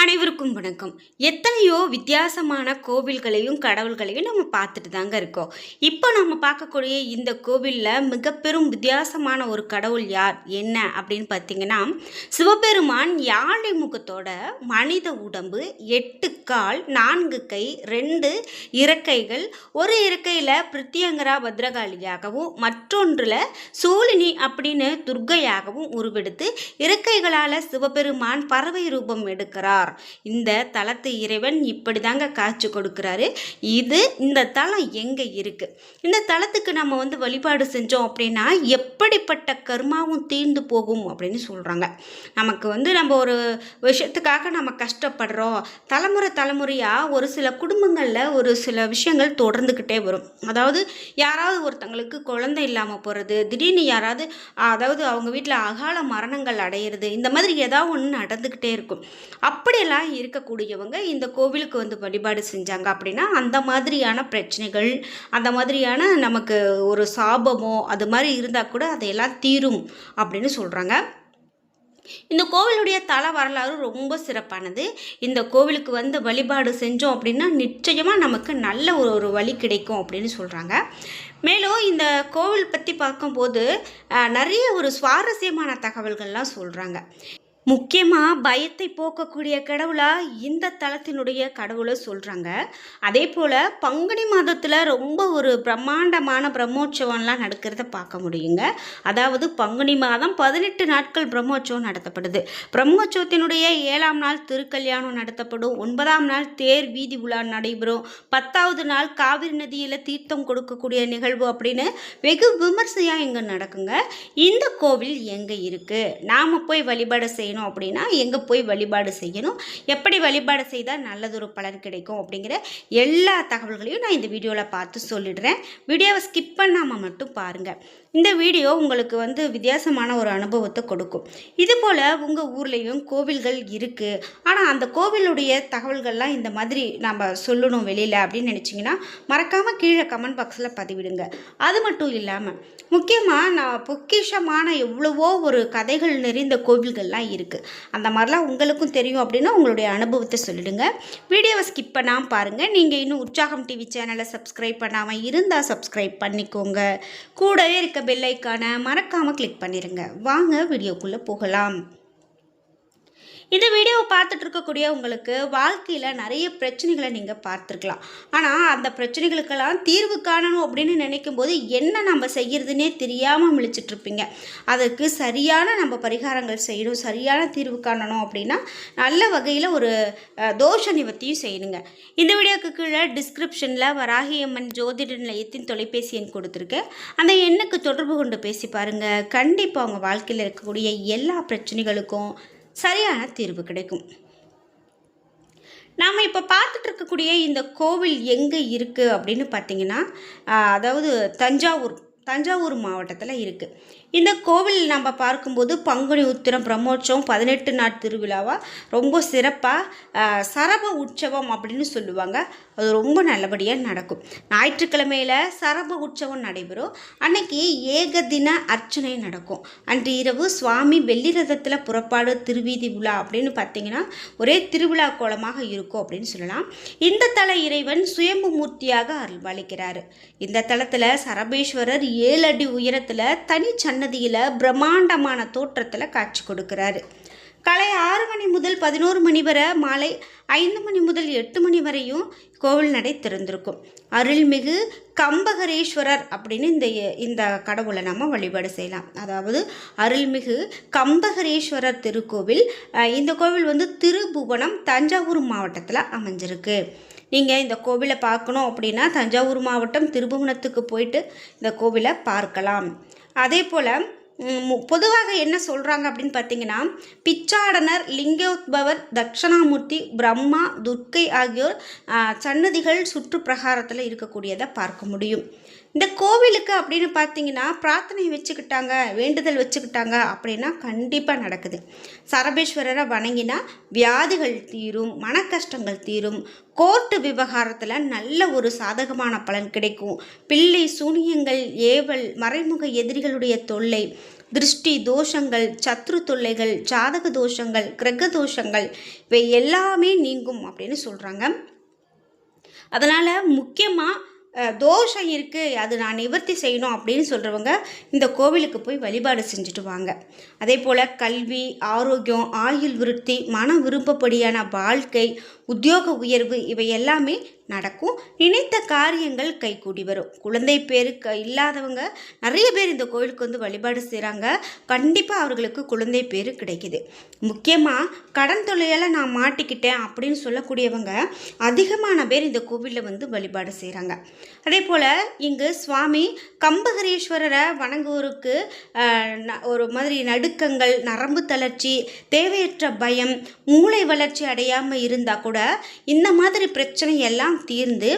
அனைவருக்கும் வணக்கம். எத்தனையோ வித்தியாசமான கோவில்களையும் கடவுள்களையும் நம்ம பார்த்துட்டு தாங்க இருக்கோம். இப்போ நம்ம பார்க்கக்கூடிய இந்த கோவிலில் மிக பெரும் வித்தியாசமான ஒரு கடவுள் யார் என்ன அப்படின்னு பார்த்தீங்கன்னா, சிவபெருமான் யாழை முகத்தோட மனித உடம்பு, 8 கால், 4 கை, 2 இறக்கைகள், ஒரு இறக்கையில் பிரித்தியங்கரா பத்ரகாளியாகவும் மற்றொன்றில் சூலினி அப்படின்னு துர்க்கையாகவும் உருவெடுத்து இறக்கைகளால் சிவபெருமான் பறவை ரூபம் எடுக்கிறார். இந்த தலத்து இறைவன் இப்படி தாங்க காட்சி கொடுக்கிறாரு. இந்த தலம் எங்க இருக்கு? இந்த தலத்துக்கு நம்ம வழிபாடு செஞ்சோம் அப்படின்னா எப்படிப்பட்ட கர்மாவும் தீர்ந்து போகும் அப்படின்னு சொல்றாங்க. நமக்கு நம்ம ஒரு விஷயத்துக்காக நம்ம கஷ்டப்படுறோம். தலைமுறையா ஒரு சில குடும்பங்கள்ல ஒரு சில விஷயங்கள் தொடர்ந்துக்கிட்டே வரும். அதாவது யாராவது ஒருத்தங்களுக்கு குழந்தை இல்லாமல் போகிறது, திடீர்னு யாராவது அவங்க வீட்டில் அகால மரணங்கள் அடையிறது, இந்த மாதிரி ஏதாவது ஒன்று நடந்துக்கிட்டே இருக்கும். அப்படியெல்லாம் இருக்கக்கூடியவங்க இந்த கோவிலுக்கு வழிபாடு செஞ்சாங்க அப்படின்னா அந்த மாதிரியான பிரச்சனைகள், அந்த மாதிரியான நமக்கு ஒரு சாபமோ அது மாதிரி இருந்தால் கூட அதையெல்லாம் தீரும் அப்படின்னு சொல்கிறாங்க. இந்த கோவிலுடைய தல வரலாறு ரொம்ப சிறப்பானது. இந்த கோவிலுக்கு வழிபாடு செஞ்சோம் அப்படின்னா நிச்சயமாக நமக்கு நல்ல ஒரு வழி கிடைக்கும் அப்படின்னு சொல்கிறாங்க. மேலும் இந்த கோவில் பற்றி பார்க்கும்போது நிறைய ஒரு சுவாரஸ்யமான தகவல்கள்லாம் சொல்கிறாங்க. முக்கியமாக பயத்தை போக்கக்கூடிய கடவுளாக இந்த தலத்தினுடைய கடவுளை சொல்கிறாங்க. அதே போல் பங்குனி மாதத்தில் ரொம்ப ஒரு பிரம்மாண்டமான பிரம்மோற்சவம்லாம் நடக்கிறத பார்க்க முடியுங்க. அதாவது பங்குனி மாதம் 18 நாட்கள் பிரம்மோற்சவம் நடத்தப்படுது. பிரம்மோற்சவத்தினுடைய 7ஆம் நாள் திருக்கல்யாணம் நடத்தப்படும். 9ஆம் நாள் தேர் வீதி உலா நடைபெறும். 10ஆவது நாள் காவிரி நதியில் தீர்த்தம் கொடுக்கக்கூடிய நிகழ்வு அப்படின்னு வெகு விமர்சையாக இங்கே நடக்குங்க. இந்த கோவில் எங்கே இருக்குது, நாம் போய் வழிபாடு செய்யணும் அப்படின்னா எங்கே போய் வழிபாடு செய்யணும், எப்படி வழிபாடு செய்தால் நல்லதொரு பலன் கிடைக்கும் அப்படிங்கிற எல்லா தகவல்களையும் நான் இந்த வீடியோவில் பார்த்து சொல்லிடுறேன். வீடியோவை ஸ்கிப் பண்ணாமல் மட்டும் பாருங்கள். இந்த வீடியோ உங்களுக்கு வித்தியாசமான ஒரு அனுபவத்தை கொடுக்கும். இதுபோல் உங்கள் ஊர்லேயும் கோவில்கள் இருக்குது, ஆனால் அந்த கோவிலுடைய தகவல்கள்லாம் இந்த மாதிரி நம்ம சொல்லணும் வெளியில் அப்படின்னு நினச்சிங்கன்னா மறக்காமல் கீழே கமெண்ட் பாக்ஸில் பதிவிடுங்க. அது மட்டும் இல்லாமல் முக்கியமாக நான் பொக்கிஷமான எவ்வளவோ ஒரு கதைகள் நிறைந்த கோவில்கள்லாம் இருக்குது. அந்த மாதிரிலாம் உங்களுக்கும் தெரியும் அப்படின்னா உங்களுடைய அனுபவத்தை சொல்லிடுங்க. வீடியோவை ஸ்கிப் பண்ணாமல் பாருங்கள். நீங்கள் இன்னும் உற்சாகம் டிவி சேனலை சப்ஸ்கிரைப் பண்ணாமல் இருந்தால் சப்ஸ்கிரைப் பண்ணிக்கோங்க. கூடவே இருக்க பெல் ஐக்கானை மறக்காமல் கிளிக் பண்ணிடுங்க. வாங்க வீடியோக்குள்ளே போகலாம். இந்த வீடியோவை பார்த்துட்டு இருக்கக்கூடிய உங்களுக்கு வாழ்க்கையில் நிறைய பிரச்சனைகளை நீங்கள் பார்த்துருக்கலாம். ஆனால் அந்த பிரச்சனைகளுக்கெல்லாம் தீர்வு காணணும் அப்படின்னு நினைக்கும் போது என்ன நம்ம செய்கிறதுனே தெரியாமல் முழிச்சிட்ருப்பீங்க. அதற்கு சரியான நம்ம பரிகாரங்கள் செய்யணும், சரியான தீர்வு காணணும் அப்படின்னா நல்ல வகையில் ஒரு தோஷ நிவர்த்தியும் செய்யணுங்க. இந்த வீடியோக்கு கீழே டிஸ்கிரிப்ஷனில் வராகியம்மன் ஜோதிட நிலையத்தின் தொலைபேசி எண் கொடுத்துருக்கேன். அந்த எண்ணுக்கு தொடர்பு கொண்டு பேசி பாருங்கள். கண்டிப்பாக அவங்க வாழ்க்கையில் இருக்கக்கூடிய எல்லா பிரச்சனைகளுக்கும் சரியான தீர்வு கிடைக்கும். நாம் இப்போ பார்த்துட்டு இருக்கக்கூடிய இந்த கோவில் எங்கே இருக்குது அப்படின்னு பார்த்தீங்கன்னா, அதாவது தஞ்சாவூர் மாவட்டத்தில் இருக்குது. இந்த கோவில் நம்ம பார்க்கும்போது பங்குனி உத்திரம் பிரம்மோற்சவம் 18 நாள் திருவிழாவாக ரொம்ப சிறப்பாக சரப உற்சவம் அப்படின்னு சொல்லுவாங்க. அது ரொம்ப நல்லபடியாக நடக்கும். ஞாயிற்றுக்கிழமையில் சரப உற்சவம் நடைபெறும். அன்னைக்கு ஏகதின அர்ச்சனை நடக்கும். அன்று இரவு சுவாமி வெள்ளி ரதத்தில் புறப்பாடு திருவீதி விழா அப்படின்னு பார்த்தீங்கன்னா ஒரே திருவிழா கோலமாக இருக்கும் அப்படின்னு சொல்லலாம். இந்த தல இறைவன் சுயம்பு மூர்த்தியாக அருள்பாலிக்கிறார். இந்த தலத்தில் சரபேஸ்வரர் 7 அடி உயரத்தில் தனி சன்னதியில் பிரம்மாண்டமான தோற்றத்தில் காட்சி கொடுக்கிறாரு. காலை 6 மணி முதல் 11 மணி வரை, மாலை 5 மணி முதல் 8 மணி வரையும் கோவில் நடை திறந்திருக்கும். அருள்மிகு கம்பகரேஸ்வரர் அப்படின்னு இந்த கடவுளை நம்ம வழிபாடு செய்யலாம். அதாவது அருள்மிகு கம்பகரேஸ்வரர் திருக்கோவில். இந்த கோவில் திருபுவனம் தஞ்சாவூர் மாவட்டத்தில் அமைஞ்சிருக்கு. நீங்கள் இந்த கோவிலை பார்க்கணும் அப்படின்னா தஞ்சாவூர் மாவட்டம் திருபுவனத்துக்கு போயிட்டு இந்த கோவிலை பார்க்கலாம். அதே போல் பொதுவாக என்ன சொல்கிறாங்க அப்படின்னு பார்த்தீங்கன்னா, பிச்சாடனர், லிங்கோத்பவர், தட்சணாமூர்த்தி, பிரம்மா, துர்க்கை ஆகியோர் சன்னதிகள் சுற்று பிரகாரத்தில் இருக்கக்கூடியதை பார்க்க முடியும். இந்த கோவிலுக்கு அப்படின்னு பார்த்தீங்கன்னா பிரார்த்தனை வச்சுக்கிட்டாங்க, வேண்டுதல் வச்சுக்கிட்டாங்க அப்படின்னா கண்டிப்பாக நடக்குது. சரபேஸ்வரரை வணங்கினா வியாதிகள் தீரும், மன கஷ்டங்கள் தீரும், கோர்ட்டு விவகாரத்தில் நல்ல ஒரு சாதகமான பலன் கிடைக்கும், பிள்ளை சூனியங்கள், ஏவல், மறைமுக எதிரிகளுடைய தொல்லை, திருஷ்டி தோஷங்கள், சத்ரு தொல்லைகள், ஜாதக தோஷங்கள், கிரக தோஷங்கள் இவை எல்லாமே நீங்கும் அப்படின்னு சொல்கிறாங்க. அதனால் முக்கியமாக தோஷம் இருக்குது, அது நான் நிவர்த்தி செய்யணும் அப்படின்னு சொல்கிறவங்க இந்த கோவிலுக்கு போய் வழிபாடு செஞ்சுட்டு வாங்க. அதே போல் கல்வி, ஆரோக்கியம், ஆயுள் விருத்தி, மன விருப்பப்படியான வாழ்க்கை, உத்தியோக உயர்வு இவை எல்லாமே நடக்கும். நினைத்த காரியங்கள் கைகூடி வரும். குழந்தை பேரு இல்லாதவங்க நிறைய பேர் இந்த கோவிலுக்கு வந்து வழிபாடு செய்கிறாங்க. கண்டிப்பாக அவர்களுக்கு குழந்தை பேரு கிடைக்குது. முக்கியமாக கடன் தொல்லையால் நான் மாட்டிக்கிட்டேன் அப்படின்னு சொல்லக்கூடியவங்க அதிகமான பேர் இந்த கோவிலில் வந்து வழிபாடு செய்கிறாங்க. அதே போல் இங்கு சுவாமி கம்பகரேஸ்வரரை வணங்குவோருக்கு ஒரு மாதிரி நடுக்கங்கள், நரம்பு தளர்ச்சி, தேவையற்ற பயம், மூளை வளர்ச்சி அடையாமல் இருந்தால் கூட இந்த மாதிரி பிரச்சனை எல்லாம் தீர்ந்து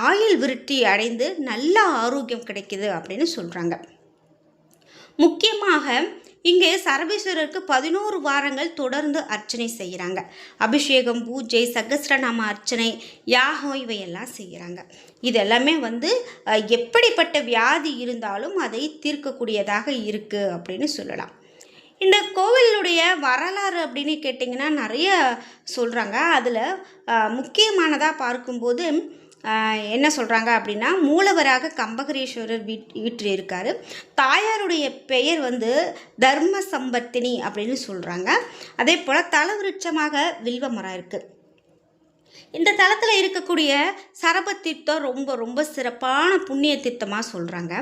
ஆயுள் விருத்தி அடைந்து நல்ல ஆரோக்கியம் கிடைக்குது அப்படின்னு சொல்கிறாங்க. முக்கியமாக இங்கே சர்வேஸ்வரருக்கு 11 வாரங்கள் தொடர்ந்து அர்ச்சனை செய்கிறாங்க. அபிஷேகம், பூஜை, சகஸ்ரநாம அர்ச்சனை, யாகம் இவையெல்லாம் செய்கிறாங்க. இது எல்லாமே வந்து எப்படிப்பட்ட வியாதி இருந்தாலும் அதை தீர்க்கக்கூடியதாக இருக்குது அப்படின்னு சொல்லலாம். இந்த கோவிலுடைய வரலாறு அப்படின்னு கேட்டிங்கன்னா நிறைய சொல்கிறாங்க. அதில் முக்கியமானதாக பார்க்கும்போது என்ன சொல்கிறாங்க அப்படின்னா, மூலவராக கம்பகரேஸ்வரர் வீட்டில் இருக்கார். தாயாருடைய பெயர் வந்து தர்ம சம்பர்த்தினி அப்படின்னு சொல்கிறாங்க. அதே போல் தலவிருட்சமாக வில்வ மரம் இருக்குது. இந்த தலத்தில் இருக்கக்கூடிய சரப தீர்த்தம் ரொம்ப ரொம்ப சிறப்பான புண்ணிய தீர்த்தமாக சொல்கிறாங்க.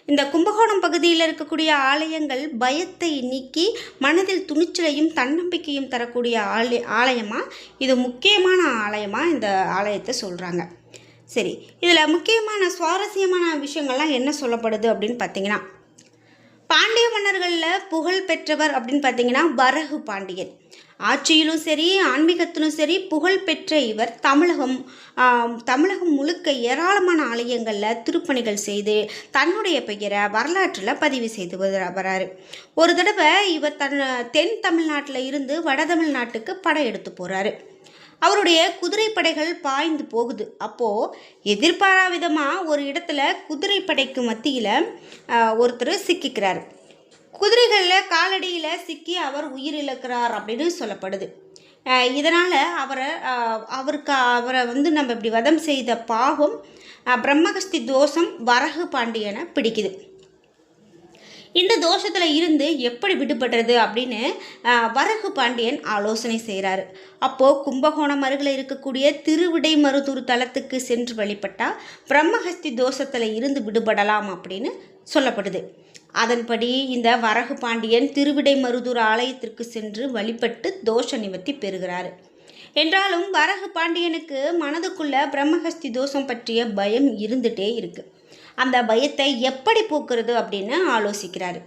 இந்த கும்பகோணம் பகுதியில் இருக்கக்கூடிய ஆலயங்கள் பயத்தை நீக்கி மனதில் துணிச்சலையும் தன்னம்பிக்கையும் தரக்கூடிய ஆலயமாக, இது முக்கியமான ஆலயமாக இந்த ஆலயத்தை சொல்கிறாங்க. சரி, இதில் முக்கியமான சுவாரஸ்யமான விஷயங்கள்லாம் என்ன சொல்லப்படுது அப்படின்னு பார்த்தீங்கன்னா, பாண்டிய மன்னர்களில் புகழ் பெற்றவர் அப்படின்னு பார்த்தீங்கன்னா வரகு பாண்டியன். ஆட்சியிலும் சரி, ஆன்மீகத்திலும் சரி புகழ் பெற்ற இவர் தமிழகம் முழுக்க ஏராளமான ஆலயங்களில் திருப்பணிகள் செய்து தன்னுடைய பெயரை வரலாற்றில் பதிவு செய்து வராரு. ஒரு தடவை இவர் தென் தமிழ்நாட்டில் இருந்து வட தமிழ்நாட்டுக்கு படையெடுத்து போகிறாரு. அவருடைய குதிரைப்படைகள் பாய்ந்து போகுது. அப்போது எதிர்பாராவிதமாக ஒரு இடத்துல குதிரைப்படைக்கு மத்தியில் ஒருத்தர் சிக்கிக்கிறார். குதிரைகளில் காலடியில் சிக்கி அவர் உயிரிழக்கிறார் அப்படின்னு சொல்லப்படுது. இதனால் அவரை வந்து நம்ம இப்படி வதம் செய்த பாவம் பிரம்மகஸ்தி தோஷம் வரகு பாண்டியனை பிடிக்குது. இந்த தோஷத்தில் இருந்து எப்படி விடுபடுறது அப்படின்னு வரகு பாண்டியன் ஆலோசனை செய்கிறாரு. அப்போது கும்பகோணம் அருகில் இருக்கக்கூடிய திருவிடைமருதூர் தலத்துக்கு சென்று வழிபட்டால் பிரம்மஹஸ்தி தோஷத்தில் இருந்து விடுபடலாம் அப்படின்னு சொல்லப்படுது. அதன்படி இந்த வரகு பாண்டியன் திருவிடைமருதூர் ஆலயத்திற்கு சென்று வழிபட்டு தோஷ நிவர்த்தி பெறுகிறார். என்றாலும் வரகு பாண்டியனுக்கு மனதுக்குள்ள பிரம்மஹஸ்தி தோஷம் பற்றிய பயம் இருந்துகிட்டே இருக்குது. அந்த பயத்தை எப்படி போக்குறது அப்படின்னு ஆலோசிக்கிறாரு.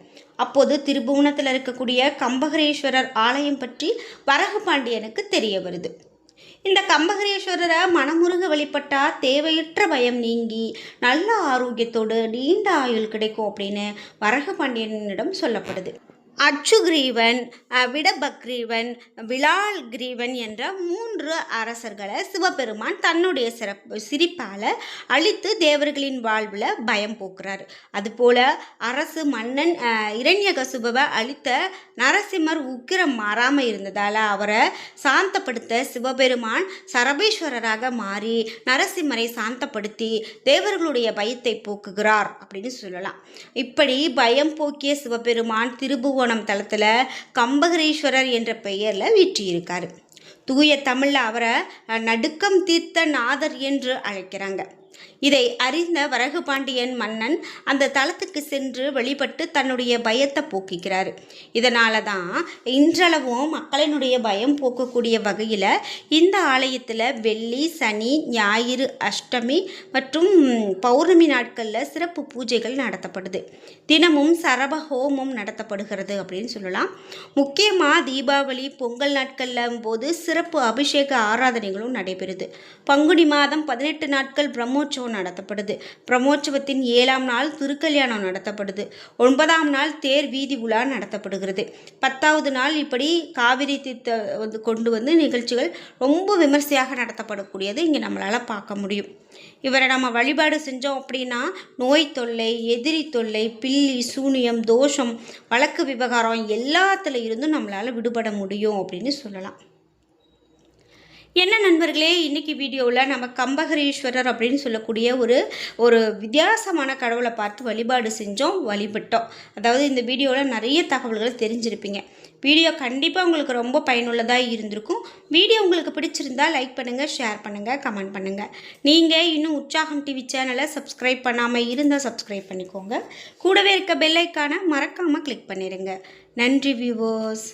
அப்போது திருபுவனத்தில் இருக்கக்கூடிய கம்பகரேஸ்வரர் ஆலயம் பற்றி வரகு பாண்டியனுக்கு தெரிய வருது. இந்த கம்பகரேஸ்வரரை மனமுருக வழிபட்டால் தேவையற்ற பயம் நீங்கி நல்ல ஆரோக்கியத்தோடு நீண்ட ஆயுள் கிடைக்கும் அப்படின்னு வரகு பாண்டியனிடம் சொல்லப்படுது. அச்சுகிரீவன், விடபக்ரீவன், விலால் கிரீவன் என்ற 3 அரசர்களை சிவபெருமான் தன்னுடைய சிரிப்பால் அழித்து தேவர்களின் வாழ்வில் பயம் போக்குறார். அதுபோல் அரசு மன்னன் இரண்யகசுபவை அழித்த நரசிம்மர் உக்கிரம் மாறாமல் இருந்ததால் அவரை சாந்தப்படுத்த சிவபெருமான் சரபேஸ்வரராக மாறி நரசிம்மரை சாந்தப்படுத்தி தேவர்களுடைய பயத்தை போக்குகிறார் அப்படின்னு சொல்லலாம். இப்படி பயம் போக்கிய சிவபெருமான் திருபுவனம் தலத்தில் கம்பகரேஸ்வரர் என்ற பெயரில் வீற்றிருக்காரு. தூய தமிழில் அவரை நடுக்கம் தீர்த்த நாதர் என்று அழைக்கிறாங்க. இதை அறிந்த வரகு பாண்டியன் மன்னன் அந்த தலத்துக்கு சென்று வழிபட்டு தன்னுடைய பயத்தை போக்கிக்கிறார். இதனால தான் இன்றளவும் மக்களினுடைய பயம் போக்கக்கூடிய வகையில் இந்த ஆலயத்தில் வெள்ளி, சனி, ஞாயிறு, அஷ்டமி மற்றும் பௌர்ணமி நாட்களில் சிறப்பு பூஜைகள் நடத்தப்படுது. தினமும் சரப ஹோமம் நடத்தப்படுகிறது அப்படின்னு சொல்லலாம். முக்கியமாக தீபாவளி, பொங்கல் நாட்களில் போது சிறப்பு அபிஷேக ஆராதனைகளும் நடைபெறுது. பங்குனி மாதம் 18 நாட்கள் பிரம்மோற்சவம் பிரம்மோற்சவம் நடத்தப்படுது. பிரம்மோற்சவத்தின் 7ஆம் நாள் திருக்கல்யாணம் நடத்தப்படுது. 9ஆம் நாள் தேர் வீதி உலா நடத்தப்படுகிறது. 10வது நாள் இப்படி காவிரி தீர்த்த கொண்டு வந்து நிகழ்ச்சிகள் ரொம்ப விமர்சையாக நடத்தப்படக்கூடியது இங்கே நம்மளால் பார்க்க முடியும். இவரை நம்ம வழிபாடு செஞ்சோம் அப்படின்னா நோய் தொல்லை, எதிரி தொல்லை, பில்லி சூனியம், தோஷம், வழக்கு விவகாரம் எல்லாத்துல இருந்தும் நம்மளால் விடுபட முடியும் அப்படின்னு சொல்லலாம். என்ன நண்பர்களே, இன்றைக்கி வீடியோவில் நம்ம கம்பகரீஸ்வரர் அப்படின்னு சொல்லக்கூடிய ஒரு வித்தியாசமான கடவுளை பார்த்து வழிபாடு செஞ்சோம், வழிபட்டோம். அதாவது இந்த வீடியோவில் நிறைய தகவல்களை தெரிஞ்சிருப்பீங்க. வீடியோ கண்டிப்பாக உங்களுக்கு ரொம்ப பயனுள்ளதாக இருந்திருக்கும். வீடியோ உங்களுக்கு பிடிச்சிருந்தா லைக் பண்ணுங்கள், ஷேர் பண்ணுங்கள், கமெண்ட் பண்ணுங்கள். நீங்கள் இன்னும் உற்சாகம் டிவி சேனலை சப்ஸ்கிரைப் பண்ணாமல் இருந்தால் சப்ஸ்கிரைப் பண்ணிக்கோங்க. கூடவே இருக்க பெல் ஐக்கானை மறக்காமல் கிளிக் பண்ணிடுங்க. நன்றி வியூவர்ஸ்.